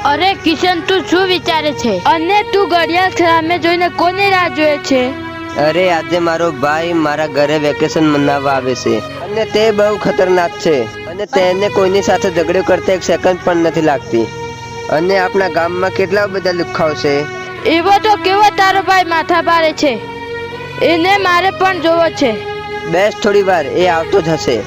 અરે કિશન, તું શું વિચારે છે? અને તું ઘડિયાળ સામે જોઈને કોની રાહ જોએ છે? અરે આજે મારો ભાઈ મારા ઘરે વેકેશન મનાવવા આવે છે અને તે બહુ ખતરનાક છે અને તેને કોઈની સાથે ઝઘડો કરતા એક સેકન્ડ પણ નથી લાગતી. અને આપણા ગામમાં કેટલા બધા લુખ્ખાઓ છે. એવો તો કેવો તારો ભાઈ માથા ભારે છે, એને મારે પણ જોવો છે. બેસ થોડી વાર, એ આવતો જ હશે.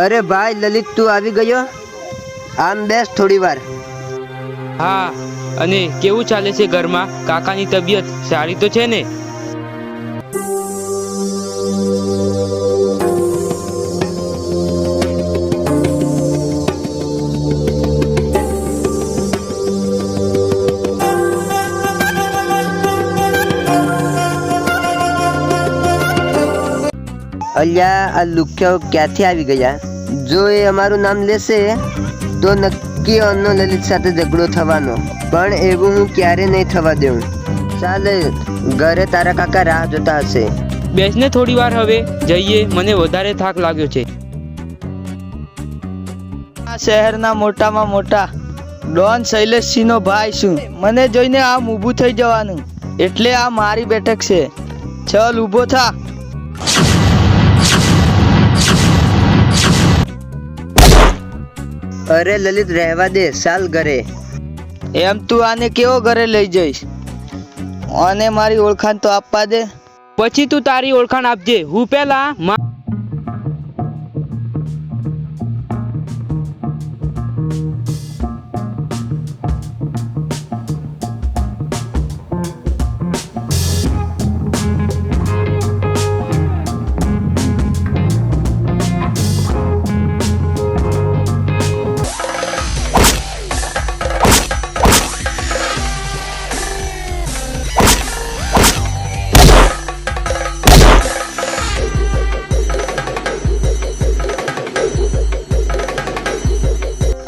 અરે ભાઈ લલિત, તું આવી ગયો? આમ બેસ થોડી વાર. હા, અને કેવું ચાલે છે ઘરમાં? કાકાની તબિયત સારી તો છે ને? અલ્યા, આ લુખ્યાઓ ક્યાંથી આવી ગયા? જો એ અમારું નામ લેશે તો નક્કી અન્નો લલિત સાથે ઝઘડો થવાનો, પણ એવું હું ક્યારે નહીં થવા દઉં. ચાલ, ઘરે તારા કાકા રાહ જોતા હશે. બેસને થોડી વાર, હવે જઈએ, મને વધારે થાક લાગ્યો છે. આ શહેરના મોટામાં મોટા ડોન શૈલેષસિંહનો ભાઈ છું. મને જોઈને આમ ઊભું થઈ જવાનું, એટલે આ મારી બેઠક છે. ચલ, ઊભો થા. અરે લલિત, રહેવા દે, ચાલ ઘરે. એમ તું આને કેવો ઘરે લઈ જઈશ? અને મારી ઓળખાણ તો આપવા દે. પછી તું તારી ઓળખાણ આપજે. હું પેલા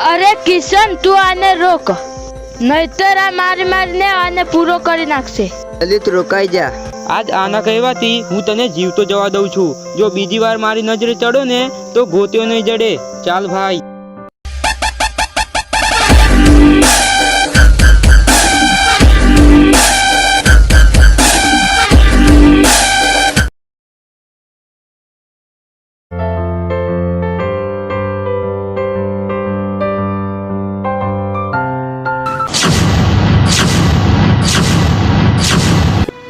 અરે કિશન, તું આને રોક, નહીતર આ મારીને આને પૂરો કરી નાખશે. લલિત, રોકાઈ જા. આજ આના કહેવાથી હું તને જીવતો જવા દઉં છું. જો બીજી વાર મારી નજરે ચડો ને તો ગોત્યો નહીં જડે. ચાલ ભાઈ.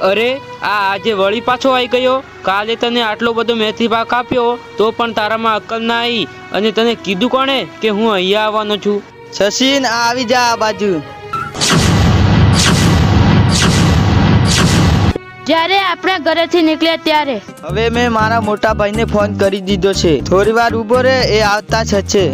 અરે, આ આજે વળી પાછો આવી ગયો. કાલે તને આટલો બધો મેથી પાક આપ્યો તો પણ તારામાં અક્કલ ના આવી. અને તને કીધું કોણે કે હું અહીંયા આવવાનો છું? સચિન, આવી જા આ બાજુ. જ્યારે આપણે ઘરેથી નીકળ્યા ત્યારે હવે મેં મારા મોટા ભાઈને ફોન કરી દીધો છે. થોડી વાર ઊભો રહે, એ આવતા જ છે.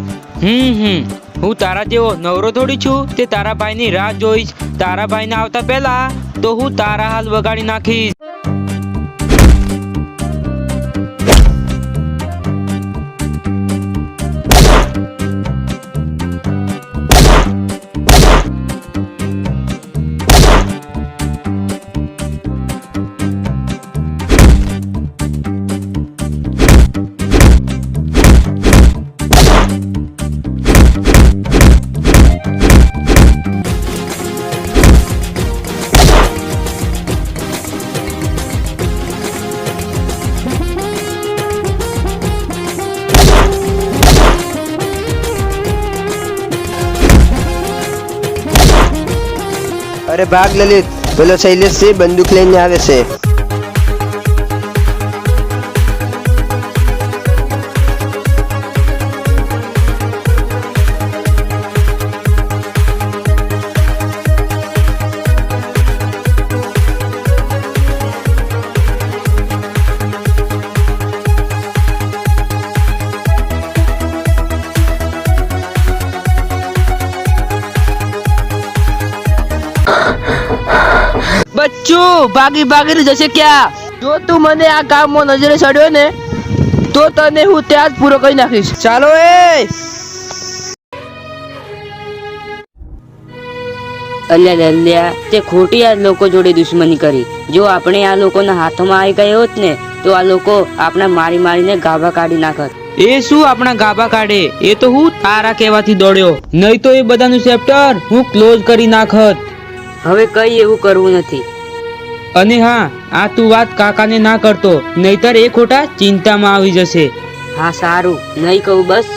હું તારા જેવો નવરો થોડી છું તે તારા ભાઈની રાહ જોઈશ. તારા ભાઈને આવતા પહેલા તો હું તારા હાલ વગાડી નાખીશ. અરે ભાગ લલિત, પેલો શૈલેષસિંહ બંદૂક લઈને આવે છે. બચ્ચું ભાગી ભાગીને જશે ક્યાં? જો તું મને આ ગામમાં નજરે ચડ્યો ને તો તને હું ત્યાં જ પૂરો કરી નાખીશ. ચાલો એ. અલ્યા લલ્યા, તે ખોટી આ લોકો જોડે દુશ્મની કરી. જો આપણે આ લોકોના હાથમાં આવી ગયા હોત ને તો આ લોકો આપણા મારી મારીને ગાભા કાઢી નાખત. એ શું આપણા ગાભા કાઢે? એ તો હું તારા કહેવાથી દોડ્યો, નહીં તો એ બધાનું ચેપ્ટર હું ક્લોઝ કરી નાખત. હવે કઈ એવું કરવું નથી. અને હા, આ તું વાત કાકાને ના કરતો, નહીતર એ ખોટા ચિંતામાં આવી જશે. હા સારું, નહીં કહું બસ.